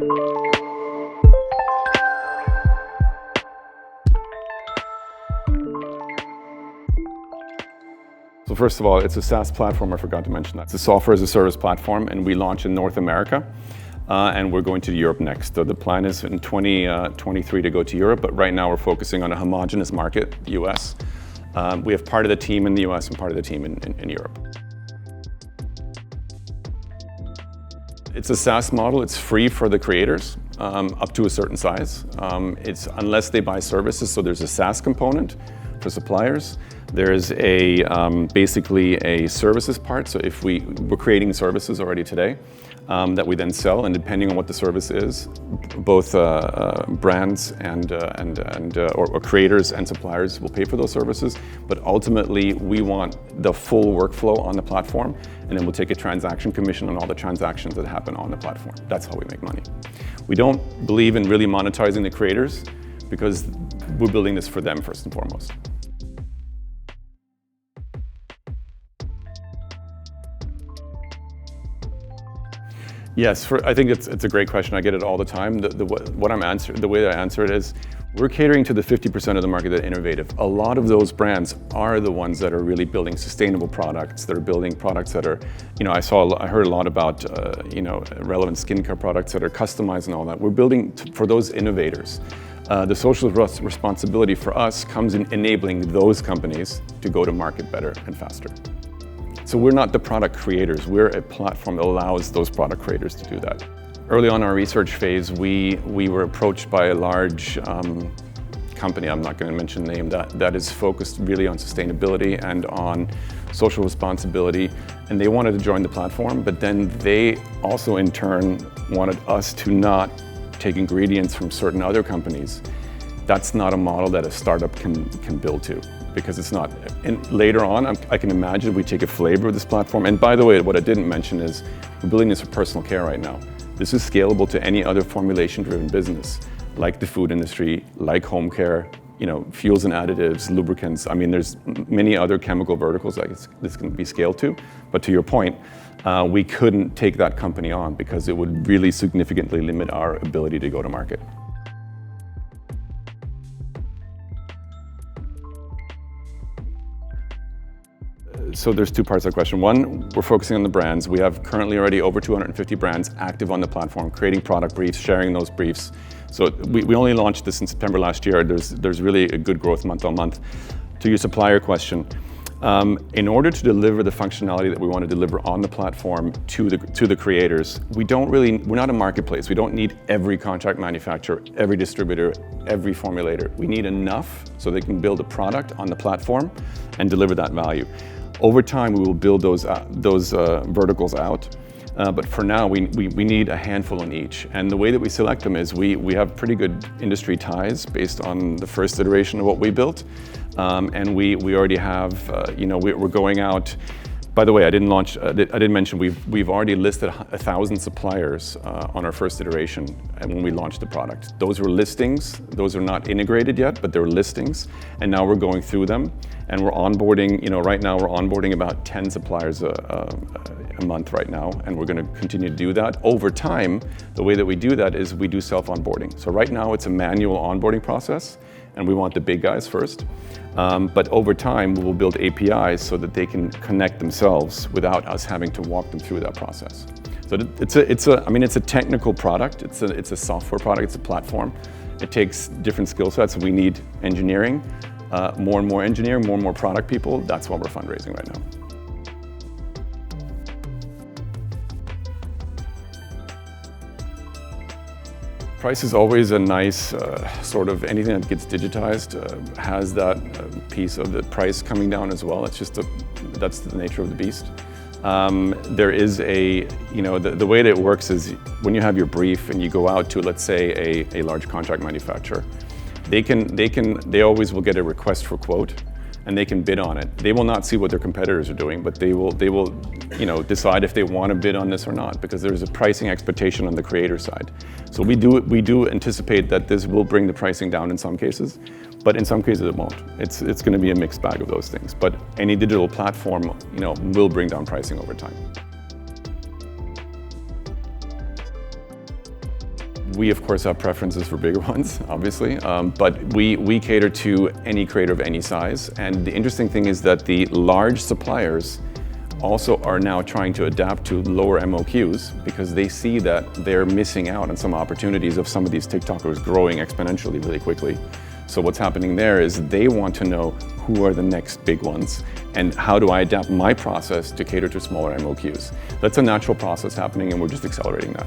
So first of all, it's a SaaS platform, I forgot to mention that. It's a software as a service platform, and we launch in North America, and we're going to Europe next. So the plan is in 2023 to go to Europe, but right now we're focusing on a homogenous market, the US. We have part of the team in the US and part of the team in Europe. It's a SaaS model. It's free for the creators up to a certain size. It's unless they buy services, so there's a SaaS component for suppliers. There's basically a services part. So if we're creating services already today that we then sell, and depending on what the service is, both brands or creators and suppliers will pay for those services. But ultimately, we want the full workflow on the platform, and then we'll take a transaction commission on all the transactions that happen on the platform. That's how we make money. We don't believe in really monetizing the creators because we're building this for them first and foremost. Yes, I think it's a great question. I get it all the time. The way that I answer it is, we're catering to the 50% of the market that are innovative. A lot of those brands are the ones that are really building sustainable products, that are building products that are, I heard a lot about, relevant skincare products that are customized and all that. We're building for those innovators. The social responsibility for us comes in enabling those companies to go to market better and faster. So we're not the product creators, we're a platform that allows those product creators to do that. Early on in our research phase, we were approached by a large company, I'm not going to mention the name, that is focused really on sustainability and on social responsibility, and they wanted to join the platform, but then they also in turn wanted us to not take ingredients from certain other companies. That's not a model that a startup can build to, because it's not. And later on, I can imagine we take a flavor of this platform. And by the way, what I didn't mention is we're building this for personal care right now. This is scalable to any other formulation-driven business, like the food industry, like home care, fuels and additives, lubricants. I mean, there's many other chemical verticals that this can be scaled to. But to your point, we couldn't take that company on because it would really significantly limit our ability to go to market. So there's two parts of the question. One, we're focusing on the brands. We have currently already over 250 brands active on the platform, creating product briefs, sharing those briefs. So we only launched this in September last year. There's really a good growth month on month. To your supplier question, in order to deliver the functionality that we want to deliver on the platform to the creators, we're not a marketplace. We don't need every contract manufacturer, every distributor, every formulator. We need enough so they can build a product on the platform and deliver that value. Over time, we will build those verticals out, but for now, we need a handful in each. And the way that we select them is we have pretty good industry ties based on the first iteration of what we built, and we already have, we're going out. By the way, I didn't mention we've already listed 1,000 suppliers on our first iteration, and when we launched the product. Those were listings. Those are not integrated yet, but they're listings. And now we're going through them, and we're onboarding. Right now we're onboarding about 10 suppliers a month right now, and we're going to continue to do that. Over time, the way that we do that is we do self-onboarding. So right now it's a manual onboarding process, and we want the big guys first. But over time, we will build APIs so that they can connect themselves without us having to walk them through that process. So it's a technical product. It's a software product. It's a platform. It takes different skill sets. We need engineering, more and more engineering, more and more product people. That's what we're fundraising right now. Price is always a nice anything that gets digitized has that piece of the price coming down as well. That's the nature of the beast. There is the way that it works is when you have your brief and you go out to, let's say, a large contract manufacturer, they always will get a request for quote, and they can bid on it. They will not see what their competitors are doing, but they will decide if they want to bid on this or not, because there's a pricing expectation on the creator side. So we do anticipate that this will bring the pricing down in some cases, but in some cases it won't. It's going to be a mixed bag of those things. But any digital platform, will bring down pricing over time. We of course have preferences for bigger ones, obviously, but we cater to any creator of any size. And the interesting thing is that the large suppliers also are now trying to adapt to lower MOQs because they see that they're missing out on some opportunities of some of these TikTokers growing exponentially really quickly. So what's happening there is they want to know who are the next big ones and how do I adapt my process to cater to smaller MOQs. That's a natural process happening and we're just accelerating that.